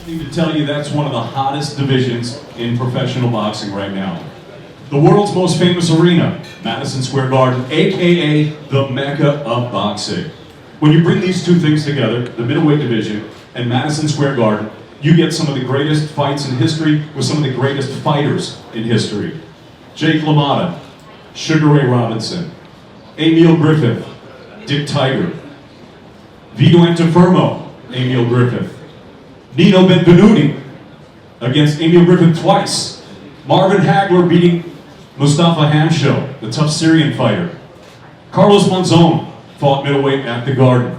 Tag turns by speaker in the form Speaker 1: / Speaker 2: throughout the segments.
Speaker 1: need to tell you that's one of the hottest divisions in professional boxing right now. The world's most famous arena, Madison Square Garden, aka the Mecca of boxing. When you bring these two things together, the middleweight division and Madison Square Garden, you get some of the greatest fights in history with some of the greatest fighters in history. Jake LaMotta, Sugar Ray Robinson, Emil Griffith, Dick Tiger, Vito Antuofermo, Emil Griffith, Nino Benvenuti against Emil Griffith twice, Marvin Hagler beating Mustafa Hamsho, the tough Syrian fighter. Carlos Monzon fought middleweight at the Garden.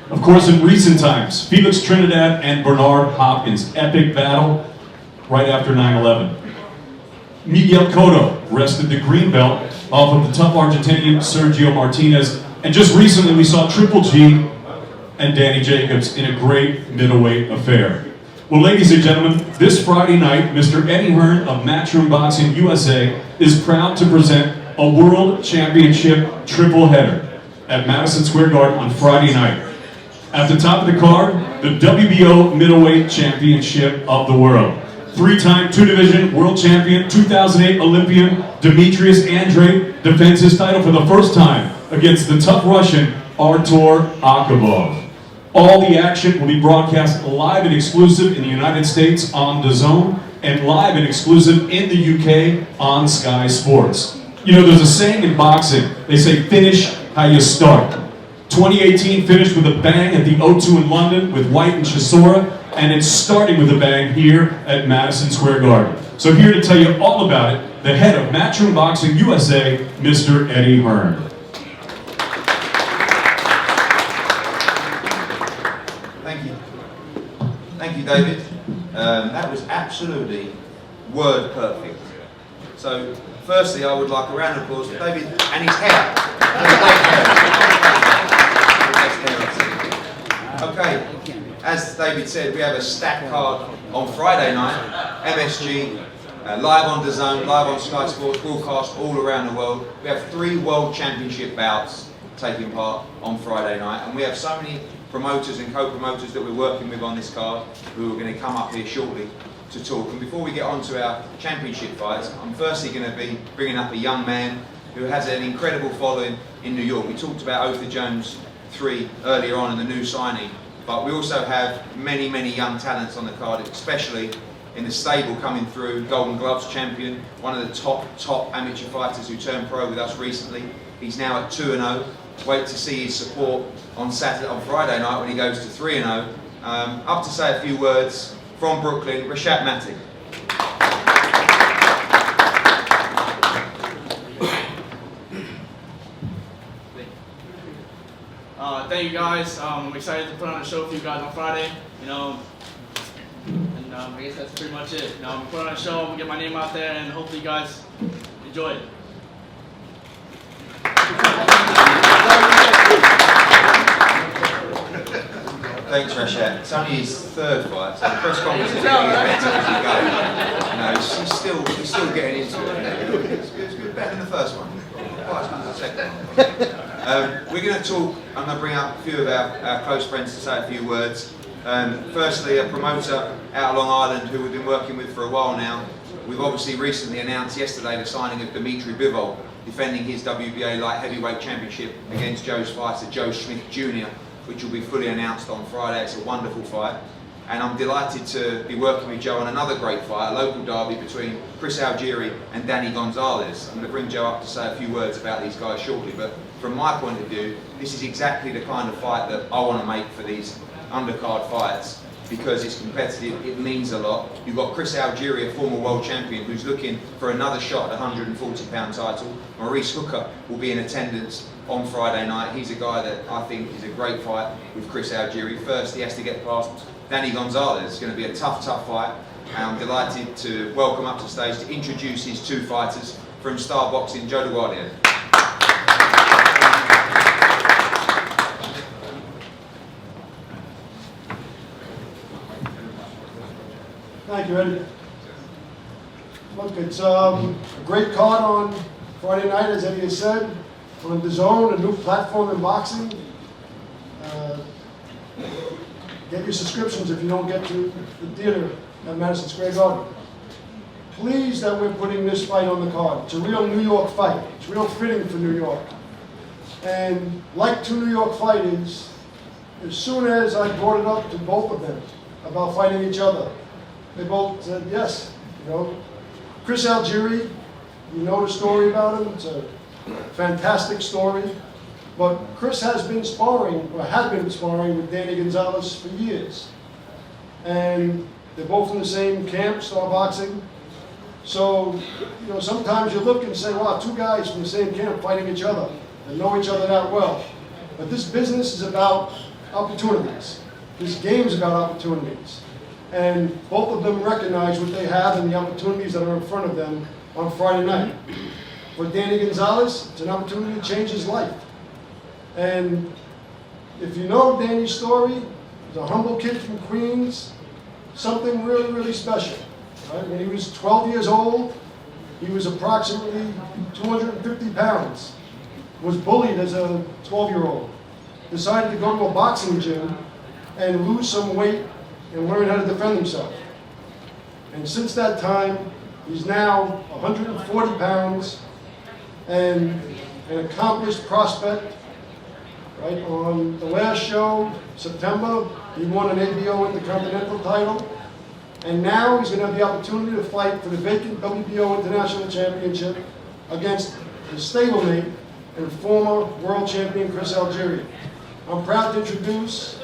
Speaker 1: Of course, in recent times, Felix Trinidad and Bernard Hopkins, epic battle right after 9/11. Miguel Cotto wrested the green belt off of the tough Argentinian Sergio Martinez. And just recently we saw Triple G and Danny Jacobs in a great middleweight affair. Well, ladies and gentlemen, this Friday night, Mr. Eddie Hearn of Matchroom Boxing USA is proud to present a World Championship triple header at Madison Square Garden on Friday night. At the top of the card, the WBO Middleweight Championship of the World. Three-time two-division world champion, 2008 Olympian Demetrius Andrade defends his title for the first time against the tough Russian Artur AKAVOV. All the action will be broadcast live and exclusive in the United States on DAZN and live and exclusive in the UK on Sky Sports. You know, there's a saying in boxing, they say finish how you start. 2018 finished with a bang at the O2 in London with White and Chisora, and it's starting with a bang here at Madison Square Garden. So here to tell you all about it, the head of Matchroom Boxing USA, Mr. Eddie Hearn.
Speaker 2: Thank you, David. That was absolutely word perfect. So, firstly, I would like a round of applause for David and his hair. Okay, as David said, we have a stacked card on Friday night. MSG, live on DAZN, live on Sky Sports, broadcast all around the world. We have 3 World Championship bouts taking part on Friday night, and we have so many promoters and co-promoters that we're working with on this card who are going to come up here shortly to talk. And before we get on to our championship fights, I'm firstly going to be bringing up a young man who has an incredible following in New York. We talked about Otha Jones 3 earlier on in the new signing, but we also have many, many young talents on the card, especially in the stable coming through. Golden Gloves champion, one of the top amateur fighters who turned pro with us recently. He's now at 2-0. Wait to see his support on Friday night when he goes to 3-0. Up to say a few words from Brooklyn, Rashad Matic.
Speaker 3: Thank you guys. I'm excited to put on a show for you guys on Friday. You know, and I guess that's pretty much it. You know, I'm put on a show, I'm gonna get my name out there, and hopefully you guys enjoy it.
Speaker 2: Thanks, Rashad. It's only his 3rd fight, so the press conference is getting better as you go. You know, he's still getting into it. It's good, better than the first one. Quite as good as the second one. We're going to talk. I'm going to bring up a few of our close friends to say a few words. Firstly, a promoter out of Long Island who we've been working with for a while now. We've obviously recently announced yesterday the signing of Dimitri Bivol, defending his WBA light heavyweight championship against Joe's fighter, Joe Smith Jr., which will be fully announced on Friday. It's a wonderful fight. And I'm delighted to be working with Joe on another great fight, a local derby between Chris Algieri and Danny Gonzalez. I'm going to bring Joe up to say a few words about these guys shortly, but from my point of view, this is exactly the kind of fight that I want to make for these undercard fights, because it's competitive, it means a lot. You've got Chris Algieri, a former world champion, who's looking for another shot at the 140-pound title. Maurice Hooker will be in attendance on Friday night. He's a guy that I think is a great fight with Chris Algieri. First, he has to get past Danny Gonzalez. It's going to be a tough fight. And I'm delighted to welcome up to stage to introduce his 2 fighters from Star Boxing, Joe LaGuardia.
Speaker 4: Thank you, Eddie. Look, it's a great card on Friday night, as Eddie has said, on DAZN, a new platform in boxing. get your subscriptions if you don't get to the theater at Madison Square Garden. Pleased that we're putting this fight on the card. It's a real New York fight. It's real fitting for New York. And like two New York fighters, as soon as I brought it up to both of them about fighting each other, they both said yes. You know, Chris Algieri, you know the story about him. It's a fantastic story. But Chris has been sparring, or had been sparring with Danny Gonzalez for years. And they're both in the same camp, Star Boxing. So, you know, sometimes you look and say, wow, two guys from the same camp fighting each other and know each other that well. But this business is about opportunities. This game is about opportunities. And both of them recognize what they have and the opportunities that are in front of them on Friday night. For Danny Gonzalez, it's an opportunity to change his life. And if you know Danny's story, he's a humble kid from Queens, something really, really special. Right? When he was 12 years old, he was approximately 250 pounds, was bullied as a 12-year-old, decided to go to a boxing gym and lose some weight and learn how to defend himself. And since that time, he's now 140 pounds and an accomplished prospect. Right? On the last show, September, he won an ABO Intercontinental title. And now he's going to have the opportunity to fight for the vacant WBO International Championship against his stablemate and former world champion Chris Algieri. I'm proud to introduce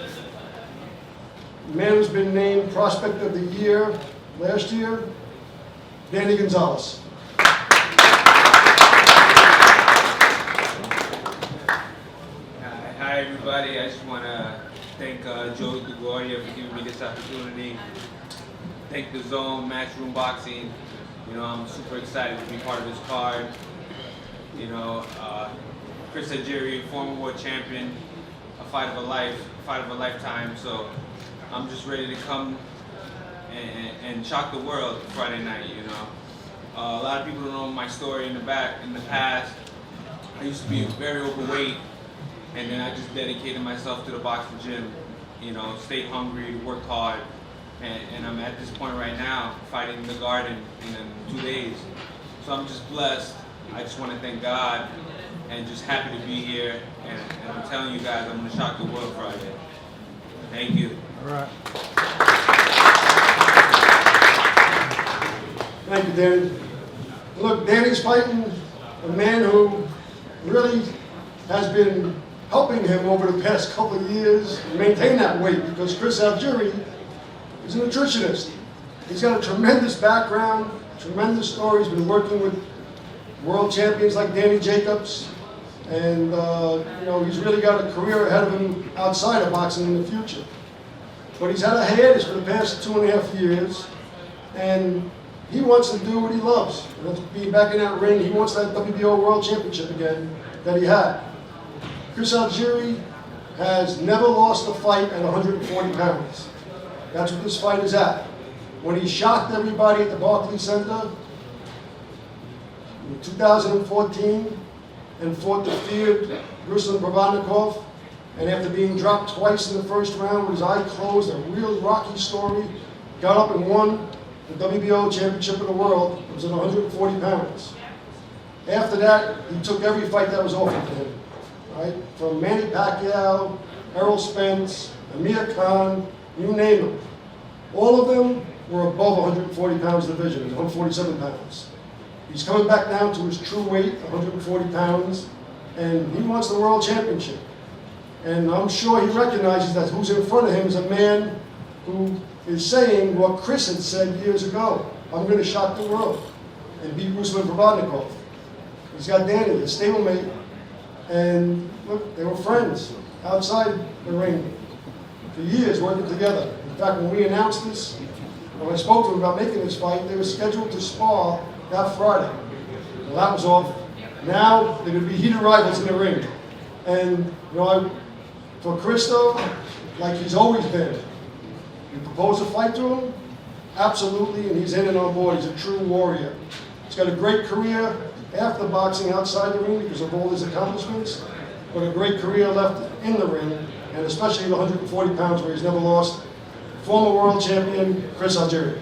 Speaker 4: the man who's been named Prospect of the Year last year, Danny Gonzalez.
Speaker 5: Hi everybody, I just want to thank Joe DeGloria for giving me this opportunity. Thank the Zone, Matchroom Boxing. You know, I'm super excited to be part of this card. You know, Chris Algieri, former world champion, a fight of a lifetime. So I'm just ready to come and shock the world Friday night. You know, a lot of people don't know my story in the past. I used to be very overweight, and then I just dedicated myself to the boxing gym. You know, stayed hungry, worked hard. And I'm at this point right now, fighting in the Garden in 2 days. So I'm just blessed. I just want to thank God and just happy to be here. And I'm telling you guys, I'm going to shock the world Friday. Thank you.
Speaker 4: All right. Thank you, Danny. Look, Danny's fighting a man who really has been helping him over the past couple of years maintain that weight, because Chris Algieri is a nutritionist. He's got a tremendous background, tremendous story. He's been working with world champions like Danny Jacobs, and you know, he's really got a career ahead of him outside of boxing in the future. But he's had a hiatus for the past 2.5 years, and he wants to do what he loves. He wants to be back in that ring. He wants that WBO World Championship again that he had. Chris Algieri has never lost a fight at 140 pounds. That's what this fight is at. When he shocked everybody at the Barclays Center in 2014 and fought the feared Ruslan Provodnikov, and after being dropped twice in the first round with his eye closed, a real rocky story, got up and won the WBO Championship of the World. It was at 140 pounds. After that, he took every fight that was offered to him, right? From Manny Pacquiao, Errol Spence, Amir Khan, you name them. All of them were above 140 pounds division, 147 pounds. He's coming back down to his true weight, 140 pounds, and he wants the world championship. And I'm sure he recognizes that who's in front of him is a man who is saying what Chris had said years ago: I'm going to shock the world and beat Ruslan Provodnikov. He's got Danny, his stablemate, and look, they were friends outside the ring for years, working together. In fact, when we announced this, when I spoke to him about making this fight, they were scheduled to spar that Friday. Well, that was off. Now they're going to be heated rivals in the ring. And you know, for Chris though, like he's always been, you propose a fight to him, absolutely, and he's in and on board. He's a true warrior. He's got a great career after boxing outside the ring because of all his accomplishments, but a great career left in the ring. and especially the 140 pounds where he's never lost, former world champion, Chris Algieri.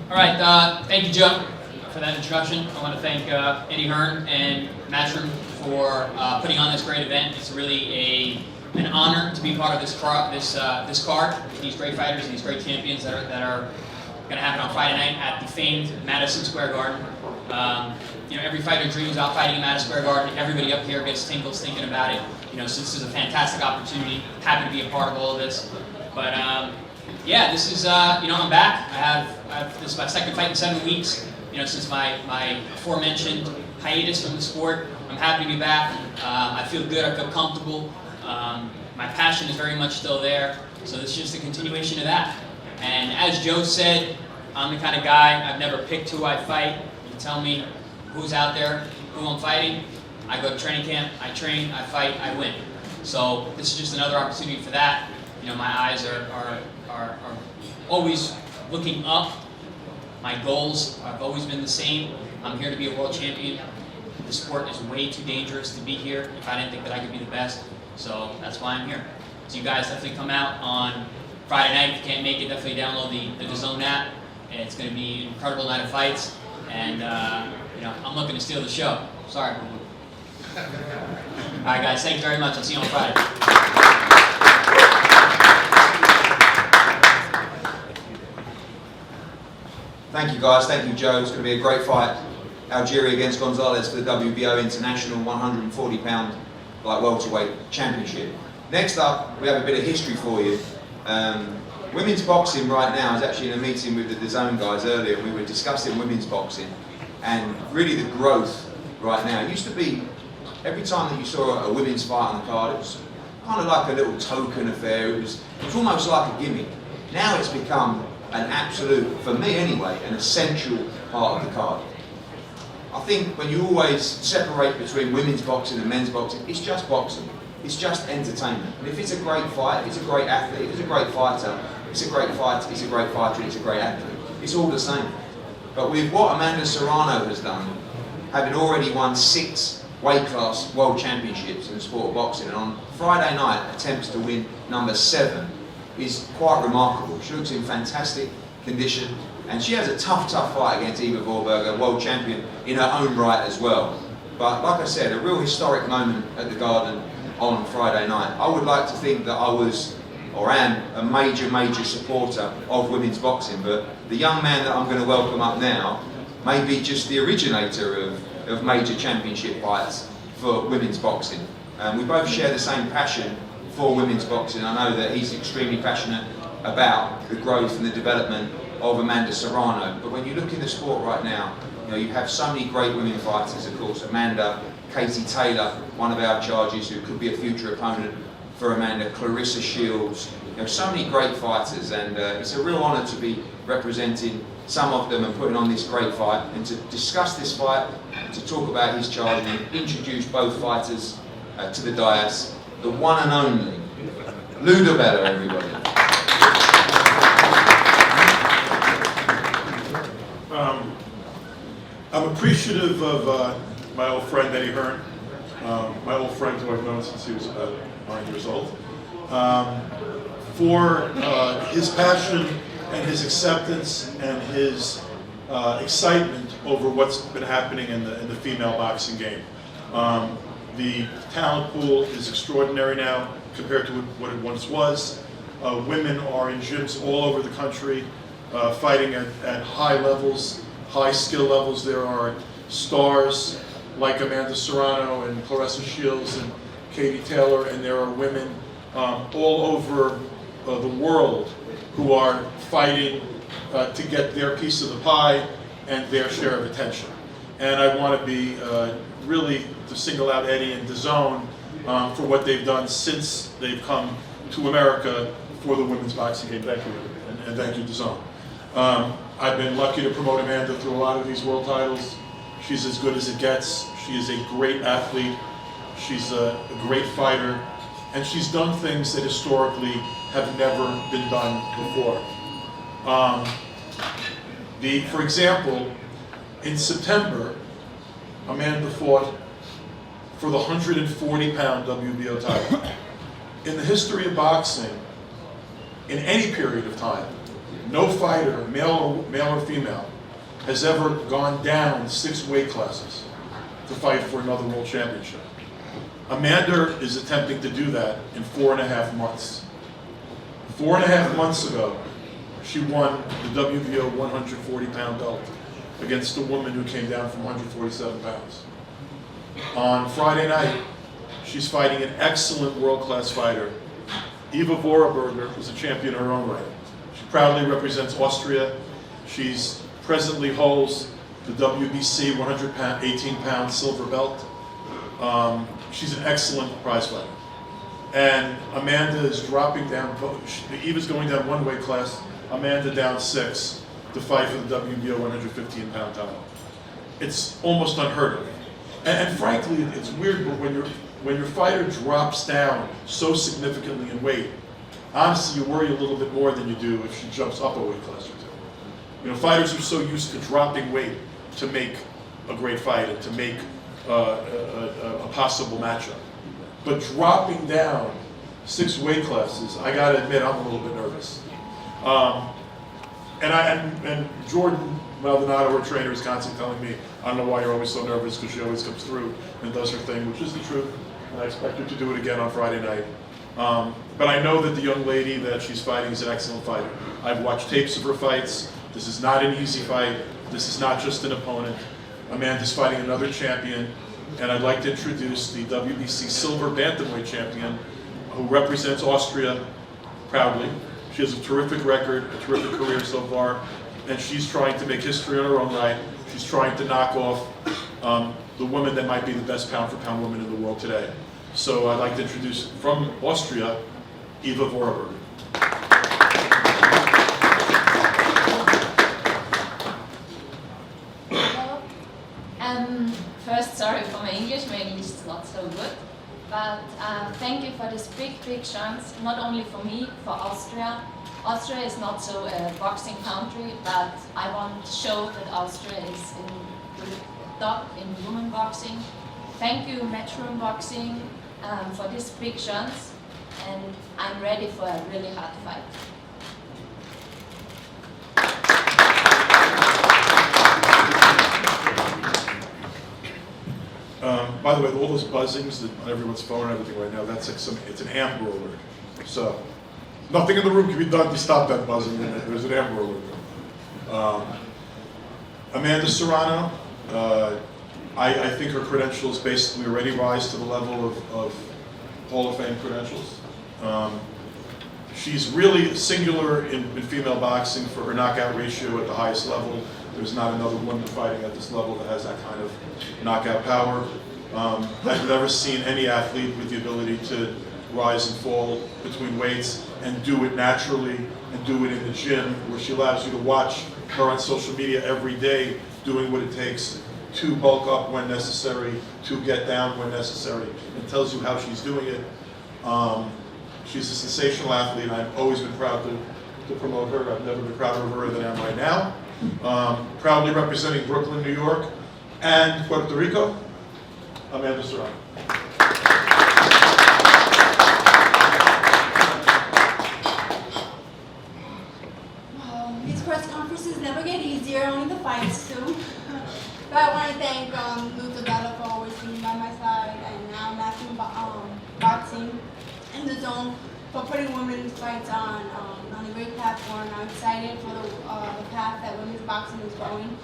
Speaker 6: All right, thank you, Joe, for that introduction. I want to thank Eddie Hearn and Matchroom for putting on this great event. It's really an honor to be part of this card, these great fighters and these great champions that are going to happen on Friday night at the famed Madison Square Garden. You know, every fighter dreams about fighting in Madison Square Garden. Everybody up here gets tingles thinking about it. You know, so this is a fantastic opportunity. Happy to be a part of all of this. But yeah, this is you know, I'm back. This is my second fight in 7 weeks. You know, since my aforementioned hiatus from the sport. I'm happy to be back. I feel good. I feel comfortable. My passion is very much still there. So this is just a continuation of that. And as Joe said, I'm the kind of guy, I've never picked who I fight. You tell me who's out there, who I'm fighting. I go to training camp, I train, I fight, I win. So this is just another opportunity for that. You know, my eyes are always looking up. My goals have always been the same. I'm here to be a world champion. The sport is way too dangerous to be here if I didn't think that I could be the best. So that's why I'm here. So you guys definitely come out on Friday night. If you can't make it, definitely download the DAZN app. And it's going to be an incredible night of fights. And you know, I'm looking to steal the show. Sorry. All right, guys. Thanks very much. I'll see you on Friday.
Speaker 2: Thank you, guys. Thank you, Joe. It's going to be a great fight. Algieri against Gonzalez for the WBO International 140-pound welterweight championship. Next up, we have a bit of history for you. Women's boxing right now is actually in a meeting with the DAZN guys earlier. We were discussing women's boxing and really the growth right now. It used to be every time that you saw a women's fight on the card, it was kind of like a little token affair. It was almost like a gimmick. Now it's become an absolute, for me anyway, an essential part of the card. I think when you always separate between women's boxing and men's boxing, it's just boxing. It's just entertainment. And if it's a great fight, if it's a great athlete, if it's a great fighter, it's a great fight, it's a great fighter, it's a great athlete. It's all the same. But with what Amanda Serrano has done, having already won 6 weight class world championships in the sport of boxing, and on Friday night attempts to win number 7, is quite remarkable. She looks in fantastic condition, and she has a tough fight against Eva Vorberger, world champion in her own right as well. But like I said, a real historic moment at the Garden on Friday night. I would like to think that I was, or am, a major supporter of women's boxing, but the young man that I'm going to welcome up now may be just the originator of major championship fights for women's boxing. We both share the same passion for women's boxing. I know that he's extremely passionate about the growth and the development of Amanda Serrano. But when you look in the sport right now, you know, you have so many great women fighters, of course, Amanda, Katie Taylor, one of our charges who could be a future opponent for Amanda, Claressa Shields. You know, so many great fighters, and it's a real honour to be representing some of them and putting on this great fight, and to discuss this fight, to talk about his charge and introduce both fighters to the dais. The one and only Lou DiBella, everybody.
Speaker 7: I'm appreciative of my old friend Eddie Hearn, my old friend who I've known since he was about 9 years old, for his passion and his acceptance and his excitement over what's been happening in the female boxing game. The talent pool is extraordinary now compared to what it once was. Women are in gyms all over the country, fighting at high levels, high skill levels. There are stars like Amanda Serrano and Claressa Shields and Katie Taylor, and there are women all over the world who are fighting to get their piece of the pie and their share of attention. And I want to be really to single out Eddie and DAZN for what they've done since they've come to America for the women's boxing game. Thank you, and thank you, DAZN. I've been lucky to promote Amanda through a lot of these world titles. She's as good as it gets. She is a great athlete. She's a great fighter. And she's done things that historically have never been done before. For example, In September, Amanda fought for the 140-pound WBO title. In the history of boxing, in any period of time, no fighter, male or female, has ever gone down 6 weight classes to fight for another world championship. Amanda is attempting to do that in 4.5 months. 4.5 months ago, she won the WBO 140-pound belt against a woman who came down from 147 pounds. On Friday night, she's fighting an excellent world-class fighter, Eva Vorarlberger, who's a champion in her own right. She proudly represents Austria. She's presently holds the WBC 118-pound silver belt. She's an excellent prize fighter. And Amanda is dropping down, Eva's going down 1 weight class, Amanda down 6 to fight for the WBO 115-pound title. It's almost unheard of. And frankly, it's weird, but when your fighter drops down so significantly in weight, honestly, you worry a little bit more than you do if she jumps up a weight class or 2. You know, fighters are so used to dropping weight to make a great fight and to make a possible matchup. But dropping down 6 weight classes, I gotta admit, I'm a little bit nervous. And Jordan Maldonado, her trainer, is constantly telling me, I don't know why you're always so nervous, because she always comes through and does her thing, which is the truth. And I expect her to do it again on Friday night. But I know that the young lady that she's fighting is an excellent fighter. I've watched tapes of her fights. This is not an easy fight. This is not just an opponent. Amanda's fighting another champion. And I'd like to introduce the WBC silver bantamweight champion who represents Austria proudly. She has a terrific record, a terrific career so far, and she's trying to make history on her own right. She's trying to knock off the woman that might be the best pound-for-pound woman in the world today. So I'd like to introduce, from Austria, Eva Vorarlberger.
Speaker 8: First, sorry for my English is not so good, but thank you for this big chance, not only for me, for Austria. Austria is not so a boxing country, but I want to show that Austria is in the top in women boxing. Thank you, Matchroom Boxing, for this big chance, and I'm ready for a really hard fight.
Speaker 7: By the way, all those buzzings that on everyone's phone and everything right now, that's like it's an Amber Alert. So, nothing in the room can be done to stop that buzzing. There's an Amber Alert. Amanda Serrano, I think her credentials basically already rise to the level of Hall of Fame credentials. She's really singular in female boxing for her knockout ratio at the highest level. There's not another woman fighting at this level that has that kind of knockout power. I've never seen any athlete with the ability to rise and fall between weights and do it naturally and do it in the gym, where she allows you to watch her on social media every day doing what it takes to bulk up when necessary, to get down when necessary, and tells you how she's doing it. She's a sensational athlete, and I've always been proud to promote her. I've never been prouder of her than I am right now. Proudly representing Brooklyn, New York, and Puerto Rico, Amanda Serrano.
Speaker 9: These press conferences never get easier, only the fights do. But I want to thank Luther Bella for always being by my side, and now Matthew Boxing and the Zone for putting women's fights on a great platform. I'm excited for the path that women's boxing is going.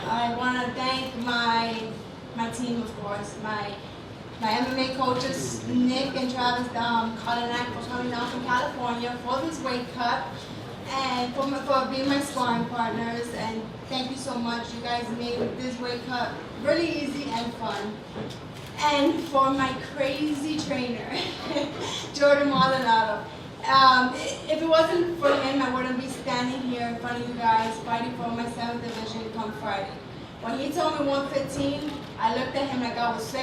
Speaker 9: I want to thank my team, of course, my MMA coaches, Nick and Travis Kolinak, for coming down from California for this weight cut, and for being my sparring partners. And thank you so much. You guys made this weight cut really easy and fun. And for my crazy trainer, Jordan Maldonado. If it wasn't for him, I wouldn't be standing here in front of you guys fighting for my 7th division come Friday. When he told me 115, I looked at him like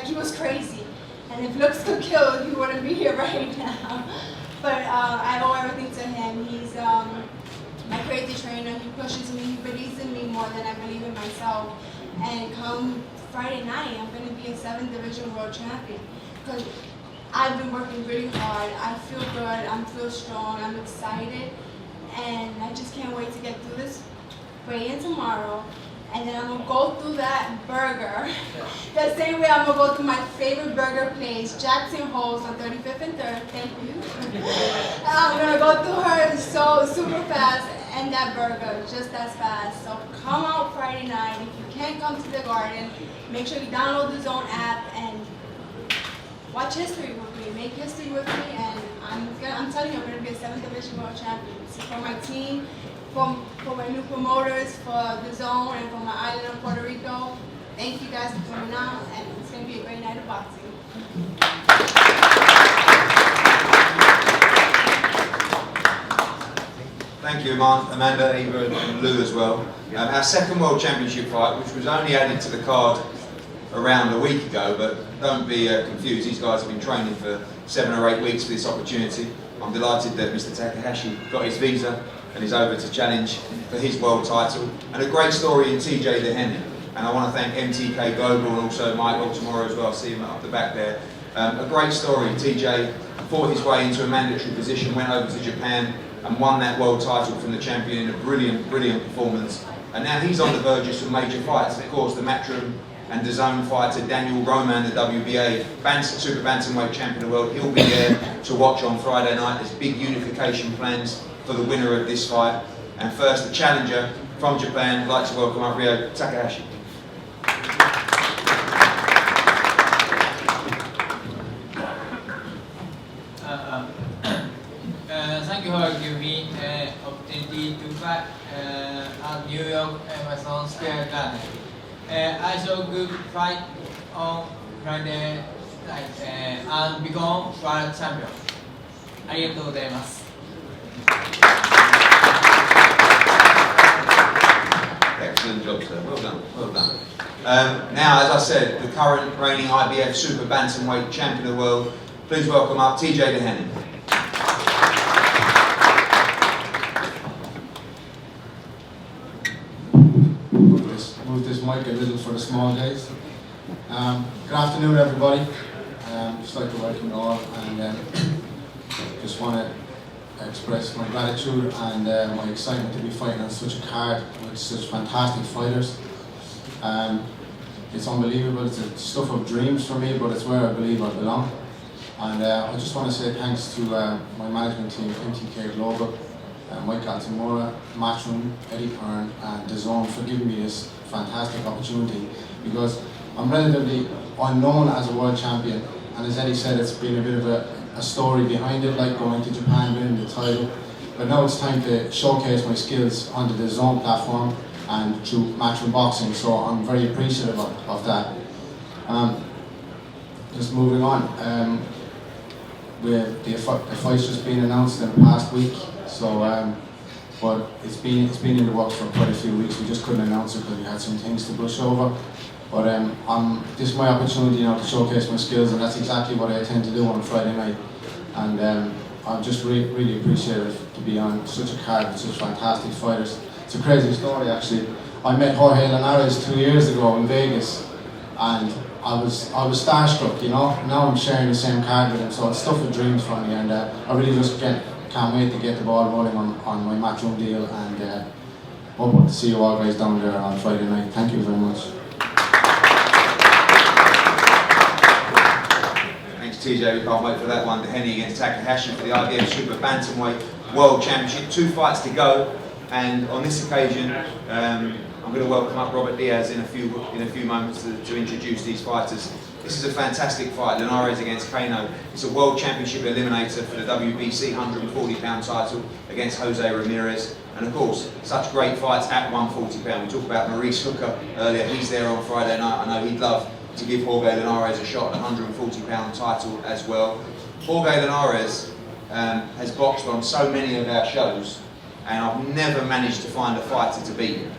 Speaker 9: he was crazy. And if looks could kill, he wouldn't be here right now. But I owe everything to him. He's my crazy trainer. He pushes me, he believes in me more than I believe in myself. And come Friday night, I'm going to be a 7th Division World Champion. Because I've been working really hard. I feel good. I feel strong. I'm excited. And I just can't wait to get through this weigh-in tomorrow. And then I'm going to go through that burger. The same way I'm going to go through my favorite burger place, Jackson Hole's on 35th and 3rd. Thank you. I'm going to go through her so super fast and that burger just as fast. So come out Friday night. If you can't come to the Garden, make sure you download the Zone app and watch history with me. Make history with me. And I'm telling you, I'm going to be a 7th Division World Champion. So for my team, for my new promoters, for the Zone, and for my island of Puerto Rico. Thank you guys for coming out, and it's going to be a great night of boxing.
Speaker 2: Thank you, Amanda, Eva, and Lou as well. Our second World Championship fight, which was only added to the card around a week ago, but don't be confused, these guys have been training for 7 or 8 weeks for this opportunity. I'm delighted that Mr. Takahashi got his visa and is over to challenge for his world title. And a great story in TJ DOHENY. And I want to thank MTK Global and also Michael tomorrow as well, see him up the back there. A great story. TJ fought his way into a mandatory position, went over to Japan and won that world title from the champion in a brilliant, brilliant performance. And now he's on the verge of some major fights. Of course, the Matchroom and the Zone fighter Daniel Roman, the WBA super bantamweight champion of the world. He'll be there to watch on Friday night. There's big unification plans for the winner of this fight. And first, the challenger from Japan. I'd like to welcome up Ryo Takahashi.
Speaker 10: Thank you for giving me the opportunity to fight at New York Madison Square Garden. I saw a good fight on Friday night and become world champion. ありがとうございます。
Speaker 2: Excellent job, sir. Well done. Well done. Now, as I said, the current reigning IBF super bantamweight champion of the world. Please welcome up TJ DOHENY.
Speaker 11: Move this mic a little for the small guys. Good afternoon, everybody. Just like to welcome you all, and just want to express my gratitude and my excitement to be fighting on such a card with such fantastic fighters. It's unbelievable. It's a stuff of dreams for me, but it's where I believe I belong. And I just want to say thanks to my management team, MTK Global, Mike Altamura, Matchroom, HEARN, and DAZN for giving me this fantastic opportunity, because I'm relatively unknown as a world champion, and as Eddie said, it's been a bit of a story behind it, like going to Japan, winning the title. But now it's time to showcase my skills on the DAZN platform and through Matchroom Boxing, so I'm very appreciative of that. Just moving on, the fight's just been announced in the past week, so but it's been in the works for quite a few weeks. We just couldn't announce it because we had some things to brush over. But this is my opportunity now to showcase my skills, and that's exactly what I intend to do on Friday night. And I'm just really appreciative to be on such a card with such fantastic fighters. It's a crazy story, actually. I met Jorge Linares 2 years ago in Vegas, and I was starstruck, you know. Now I'm sharing the same card with him, so it's stuff of dreams for me, and I really just can't wait to get the ball rolling on my Matchroom deal, and hope to see you all guys down there on Friday night. Thank you very much.
Speaker 2: Thanks, TJ. We can't wait for that one. DOHENY against Takahashi for the IBF Super Bantamweight World Championship. 2 fights to go, and on this occasion, I'm going to welcome up Robert Diaz in a few moments to introduce these fighters. This is a fantastic fight, Linares against Kano. It's a World Championship eliminator for the WBC 140-pound title against Jose Ramirez. And of course, such great fights at 140-pound. We talked about Maurice Hooker earlier. He's there on Friday night. I know he'd love to give Jorge Linares a shot at the 140-pound title as well. Jorge Linares has boxed on so many of our shows, and I've never managed to find a fighter to beat him.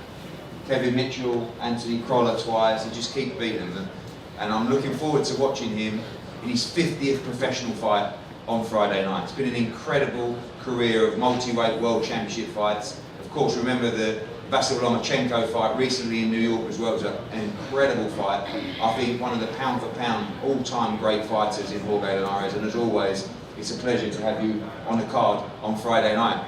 Speaker 2: Kevin Mitchell, Anthony Crolla twice, he just keeps beating them. And I'm looking forward to watching him in his 50th professional fight on Friday night. It's been an incredible career of multi-weight world championship fights. Of course, remember the Vasyl Lomachenko fight recently in New York as well. It was an incredible fight. I think one of the pound for pound all-time great fighters in Jorge Linares, and as always, it's a pleasure to have you on the card on Friday night.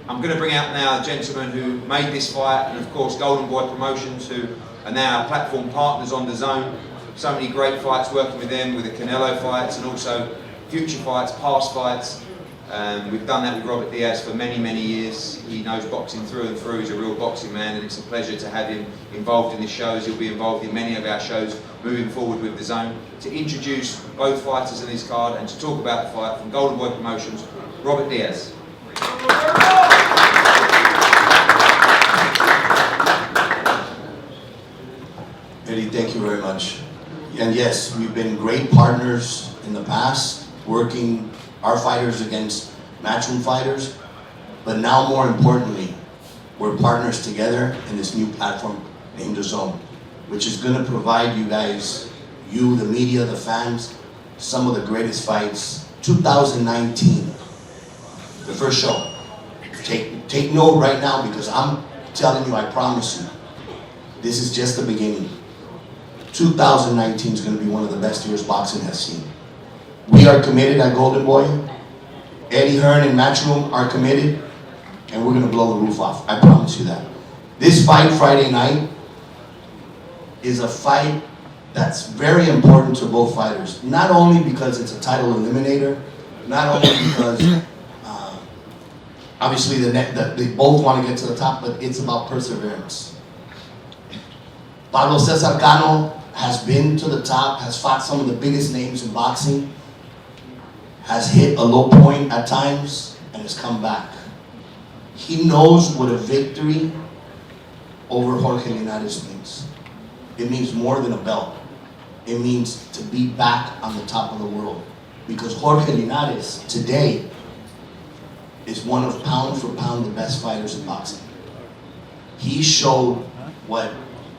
Speaker 2: I'm going to bring out now a gentleman who made this fight, and of course Golden Boy Promotions, who are now platform partners on the Zone. So many great fights working with them, with the Canelo fights, and also future fights, past fights. We've done that with Robert Diaz for many, many years. He knows boxing through and through. He's a real boxing man, and it's a pleasure to have him involved in the shows. He'll be involved in many of our shows moving forward with the Zone. To introduce both fighters in this card and to talk about the fight from Golden Boy Promotions, Robert Diaz.
Speaker 12: Eddie, thank you very much. And yes, we've been great partners in the past, working our fighters against matchroom fighters, but now more importantly, we're partners together in this new platform named The Zone, which is going to provide you guys, you, the media, the fans, some of the greatest fights. 2019, the first show. Take note right now, because I'm telling you, I promise you, this is just the beginning. 2019 is going to be one of the best years boxing has seen. We are committed at Golden Boy. Eddie Hearn and Matchroom are committed, and we're going to blow the roof off. I promise you that. This fight Friday night is a fight that's very important to both fighters. Not only because it's a title eliminator, not only because obviously they both want to get to the top, but it's about perseverance. Pablo Cesar Cano has been to the top, has fought some of the biggest names in boxing, has hit a low point at times, and has come back. He knows what a victory over Jorge Linares means. It means more than a belt. It means to be back on the top of the world. Because Jorge Linares today is one of pound for pound the best fighters in boxing. He showed what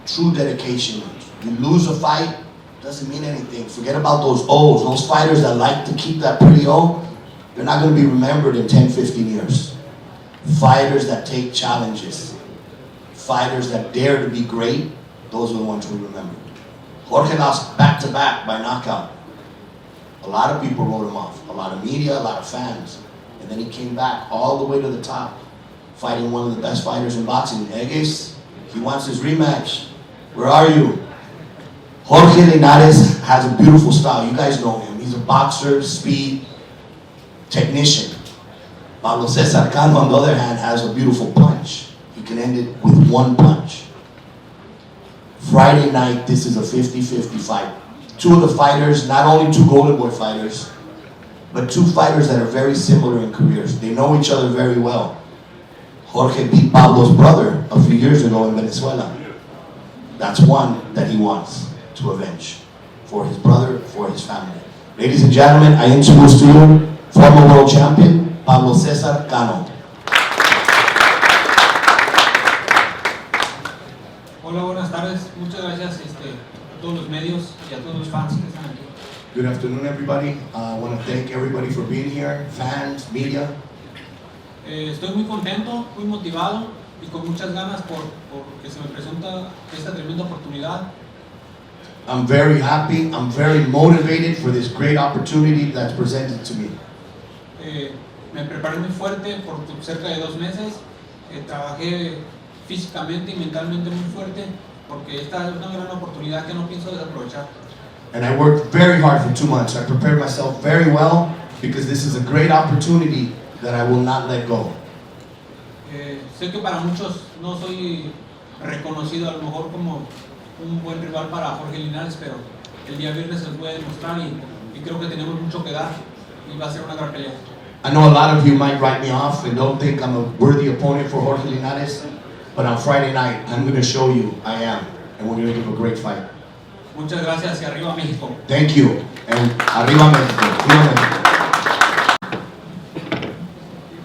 Speaker 12: true dedication means. You lose a fight, doesn't mean anything. Forget about those O's. Those fighters that like to keep that pretty O, they're not going to be remembered in 10, 15 years. Fighters that take challenges, fighters that dare to be great, those are the ones we remember. Jorge lost back-to-back by knockout. A lot of people wrote him off. A lot of media, a lot of fans. And then he came back all the way to the top, fighting one of the best fighters in boxing. Eges, he wants his rematch. Where are you? Jorge Linares has a beautiful style. You guys know him. He's a boxer, speed, technician. Pablo Cesar Cano, on the other hand, has a beautiful punch. He can end it with one punch. Friday night, this is a 50-50 fight. Two of the fighters, not only two Golden Boy fighters, but two fighters that are very similar in careers. They know each other very well. Jorge beat Pablo's brother a few years ago in Venezuela. That's one that he wants to avenge for his brother, for his family. Ladies and gentlemen, I introduce to you former world champion, Pablo Cesar Cano.
Speaker 13: Hola, buenas tardes. Muchas gracias a todos los medios y a todos los fans que están aquí.
Speaker 12: Good afternoon, everybody. I want to thank everybody for being here, fans, media.
Speaker 13: Estoy muy contento, muy motivado y con muchas ganas por que se me presenta esta tremenda oportunidad.
Speaker 12: I'm very happy, I'm very motivated for this great opportunity that's presented to me.
Speaker 13: Me preparé muy fuerte por cerca de 2 meses. Trabajé físicamente y mentalmente muy fuerte porque esta es una gran oportunidad que no pienso desaprovechar.
Speaker 12: And I worked very hard for 2 months. I prepared myself very well because this is a great opportunity that I will not let go.
Speaker 13: Sé que para muchos no soy reconocido a lo mejor como un buen rival para Jorge Linares, pero el día viernes se les voy a demostrar y creo que tenemos mucho que dar y va a ser una gran pelea.
Speaker 12: I know a lot of you might write me off and don't think I'm a worthy opponent for Jorge Linares, but on Friday night I'm going to show you I am, and we're going to give a great fight.
Speaker 13: Muchas gracias y arriba México.
Speaker 12: Thank you, and arriba México. Arriba México.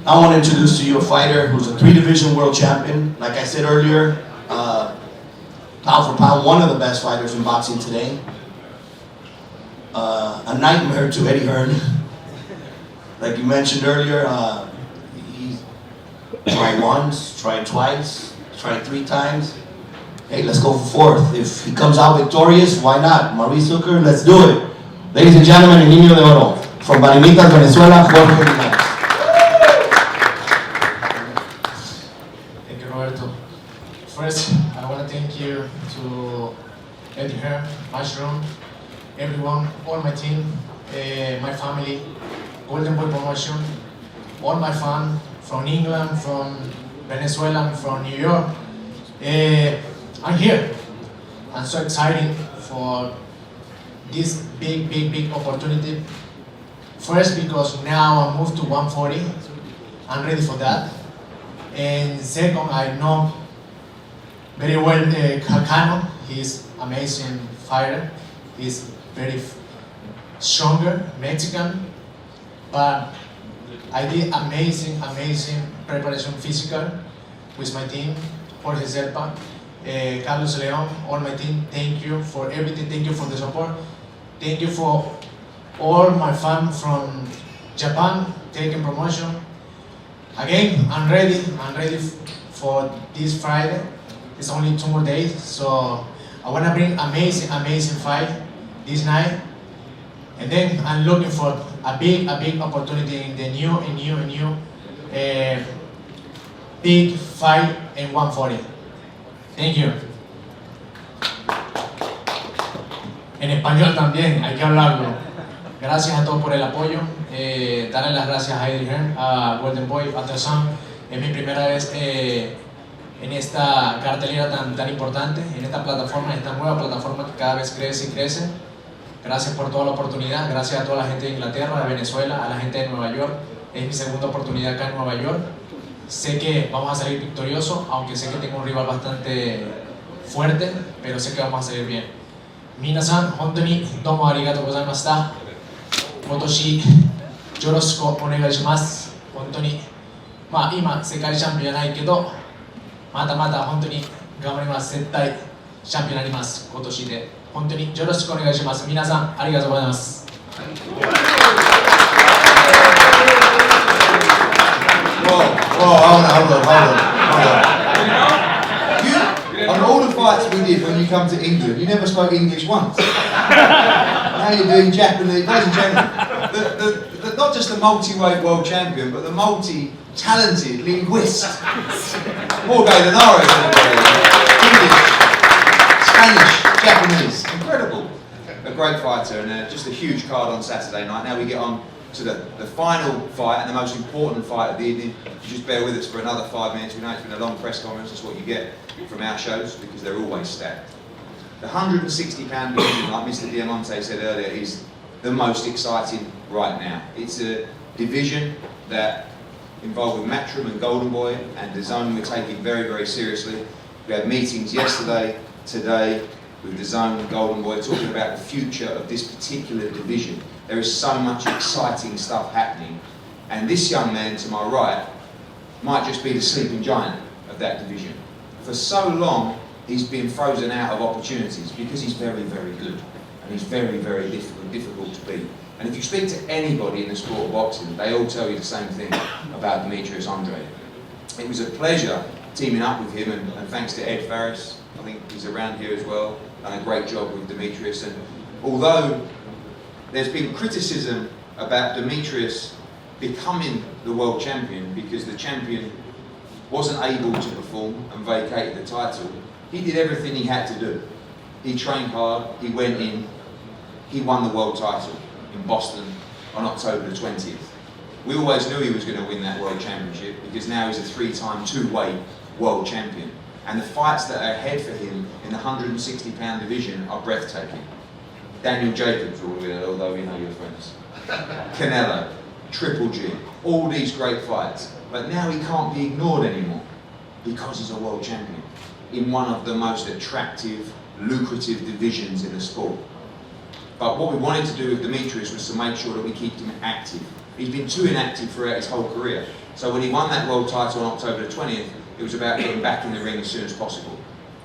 Speaker 12: I want to introduce to you a fighter who's a 3-division world champion. Like I said earlier, pound for pound, one of the best fighters in boxing today. A nightmare to Eddie Hearn. Like you mentioned earlier, he tried once, tried twice, tried 3 times. Hey, let's go for 4th. If he comes out victorious, why not? Maurice Hooker, let's do it. Ladies and gentlemen, el Niño de Oro, from Barimitas, Venezuela, Jorge Linares.
Speaker 11: Thank you, Roberto. First, I want to thank you to Eddie Hearn, Mushroom, everyone, all my team, my family, Golden Boy Promotion, all my fans from England, from Venezuela, from New York. I'm here. I'm so excited for this big opportunity. First, because now I moved to 140. I'm ready for that. And second, I know very well Cano. He's amazing fighter. He's very stronger Mexican, but I did amazing preparation physical with my team, Jorge Zerpa, Carlos Leon, all my team. Thank you for everything. Thank you for the support. Thank you for all my fans from Japan taking promotion. Again, I'm ready for this Friday. It's only 2 more days, so I want to bring amazing fight this night. And then I'm looking for a big opportunity in the new big fight in 140. Thank you. En español también, hay que hablarlo. Gracias a todos por el apoyo. Darle las gracias a Eddie Hearn, a Golden Boy, a Tarzan. Es mi primera vez en esta cartelera tan importante, en esta plataforma, en esta nueva plataforma que cada vez crece y crece. Gracias por toda la oportunidad, gracias a toda la gente de Inglaterra, de Venezuela, a la gente de Nueva York. Es mi segunda oportunidad acá en Nueva York. Sé que vamos a salir victoriosos, aunque sé que tengo un rival bastante fuerte, pero sé que vamos a salir bien. Minasan, hontoni domo arigatou gozaimashita. Kotoshi yoroshiku onegai shimasu. Hontoni, ima sekai champion じゃないけど、また本当に頑張ります。絶対チャンピオンになります。今年で本当によろしくお願いします。皆さんありがとうございます。
Speaker 2: Hold on. On all the fights we did when you come to England, you never spoke English once. Now you're doing Japanese. Ladies and gentlemen, not just the multi-weight world champion, but the multi-talented linguist. Jorge Linares, English, Spanish, Japanese. Incredible. A great fighter and just a huge card on Saturday night. Now we get on to the final fight and the most important fight of the evening. You just bear with us for another 5 minutes. We know it's been a long press conference. That's what you get from our shows because they're always stacked. The 160-pound division, like Mr. Diamante said earlier, is the most exciting right now. It's a division that involved with Matchroom and Golden Boy and DAZN we're taking very seriously. We had meetings yesterday, today, with DAZN and Golden Boy talking about the future of this particular division. There is so much exciting stuff happening, and this young man to my right might just be the sleeping giant of that division. For so long, he's been frozen out of opportunities because he's very good, and he's very difficult to beat. And if you speak to anybody in the sport of boxing, they all tell you the same thing about Demetrius Andrade. It was a pleasure teaming up with him, and thanks to Ed Farris, I think he's around here as well, done a great job with Demetrius. And although there's been criticism about Demetrius becoming the world champion because the champion wasn't able to perform and vacated the title, he did everything he had to do. He trained hard, he went in, he won the world title in Boston on October the 20th. We always knew he was going to win that world championship because now he's a 3-time two-weight world champion. And the fights that are ahead for him in the 160-pound division are breathtaking. Daniel Jacobs, although we know you're friends. Canelo, Triple G, all these great fights. But now he can't be ignored anymore because he's a world champion in one of the most attractive, lucrative divisions in the sport. But what we wanted to do with Demetrius was to make sure that we keep him active. He's been too inactive throughout his whole career. So when he won that world title on October the 20th, it was about getting back in the ring as soon as possible.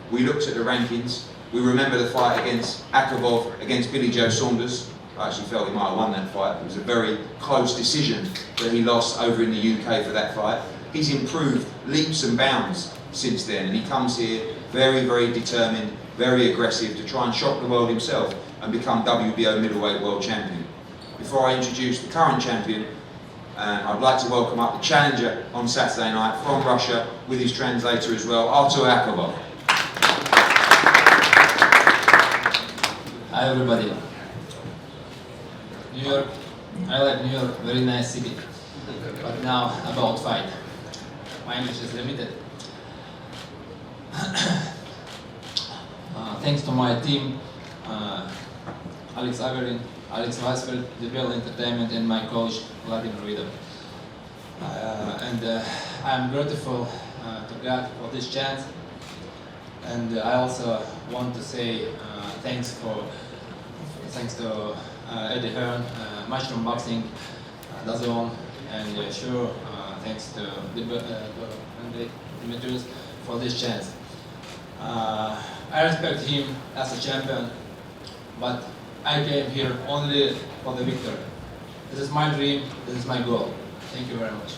Speaker 2: We looked at the rankings. We remember the fight against AKAVOV against Billy Joe Saunders. I actually felt he might have won that fight. It was a very close decision that he lost over in the UK for that fight. He's improved leaps and bounds since then. And he comes here very, very determined, very aggressive to try and shock the world himself and become WBO middleweight world champion. Before I introduce the current champion, I'd like to welcome up the challenger on Saturday night from Russia with his translator as well, AKAVOV.
Speaker 14: Hi everybody. New York, I like New York, very nice city. But now about fight. My English is limited. Thanks to my team, Alex Averin, Alex Weisfeld, The Bell Entertainment, and my coach, Vladimir Vidov. I'm grateful to God for this chance. And I also want to say thanks to Eddie Hearn, Mushroom Boxing, DAZN, and sure thanks to Demetrius for this chance. I respect him as a champion, but I came here only for the victory. This is my dream, this is my goal. Thank you very much.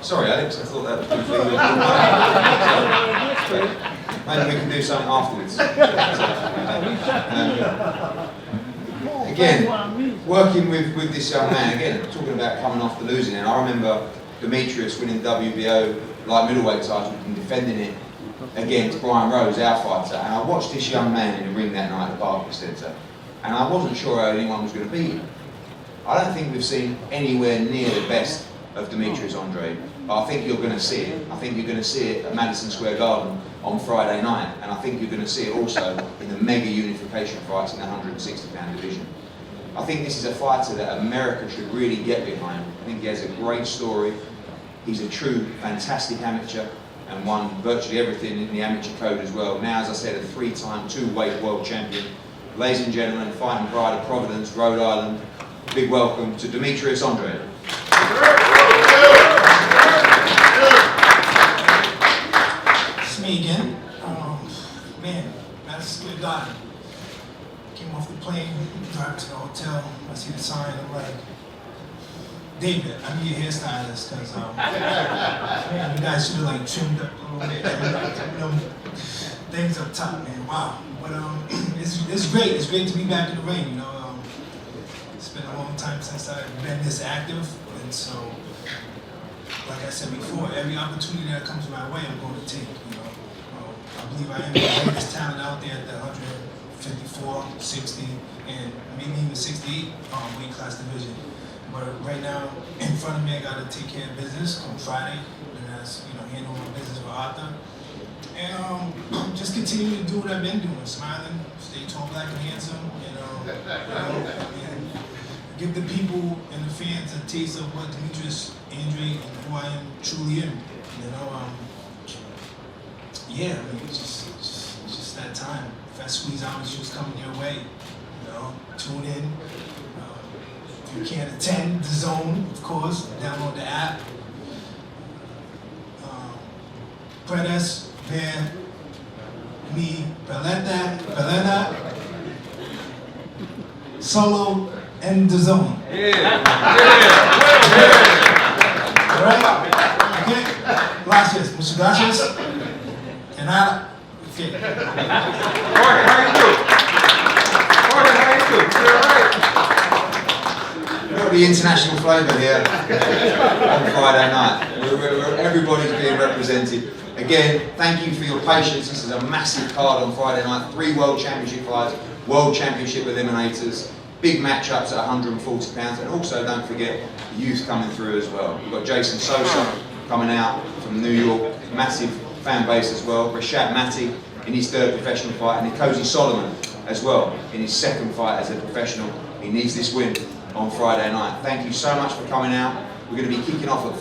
Speaker 2: Sorry Alex, I thought that was good for you. Maybe we can do something afterwards. Again, working with this young man, again, talking about coming off the losing end, I remember Demetrius winning the WBO light middleweight title and defending it against Brian Rose, our fighter, and I watched this young man in the ring that night at the Barclays Centre, and I wasn't sure how anyone was going to beat him. I don't think we've seen anywhere near the best of Demetrius Andrade, but I think you're going to see it. I think you're going to see it at Madison Square Garden on Friday night, and I think you're going to see it also in the mega unification fights in the 160-pound division. I think this is a fighter that America should really get behind. I think he has a great story. He's a true, fantastic amateur and won virtually everything in the amateur code as well. Now, as I said, a 3-time, 2-weight world champion. Ladies and gentlemen, fighting pride of Providence, Rhode Island, big welcome to Demetrius Andrade.
Speaker 15: It's me again. Man, Madison Square Garden. Came off the plane, driving to the hotel, I see the sign, I'm like, David, I need your hairstylist, because man, you guys should have like trimmed up a little bit, things up top, man, wow. But it's great to be back in the ring, you know. It's been a long time since I've been this active, and so, like I said before, every opportunity that comes my way, I'm going to take, you know. I believe I am the greatest talent out there at the 154, 60, and maybe even 68 weight class division. But right now, in front of me, I got to take care of business on Friday, and that's, you know, handle my business with Arthur. And just continue to do what I've been doing, smiling, stay tall, black, and handsome, and give the people and the fans a taste of what Demetrius Andrade and who I am truly am. You know, yeah, I mean, it's just that time. If I squeeze out, it's just coming your way. You know, tune in. If you can't attend, DAZN, of course, download the app. Puedes ver mi pelea solo en DAZN. All right? Okay? Gracias. Muchas gracias. And nada. Okay.
Speaker 5: Jorge, how you doing? Jorge, how you doing? You all right?
Speaker 2: The international flavour here on Friday night. Everybody's being represented. Again, thank you for your patience. This is a massive card on Friday night. 3 World Championship fights, World Championship eliminators, big matchups at 140 pounds, and also don't forget the youth coming through as well. We've got Jason Sosa coming out from New York, massive fan base as well. Rashad Matty in his 3rd professional fight, and Nikosi Solomon as well in his 2nd fight as a professional. He needs this win on Friday night. Thank you so much for coming out. We're going to be kicking off at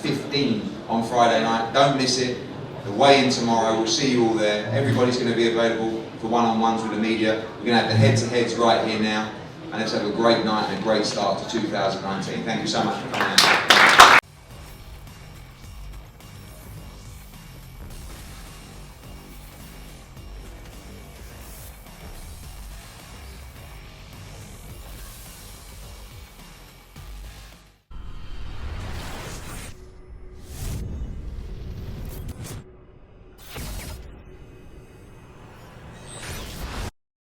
Speaker 2: 5:15 on Friday night. Don't miss it. The weigh-in tomorrow. We'll see you all there. Everybody's going to be available for one-on-ones with the media. We're going to have the head-to-heads right here now. And let's have a great night and a great start to 2019. Thank you so much for coming out.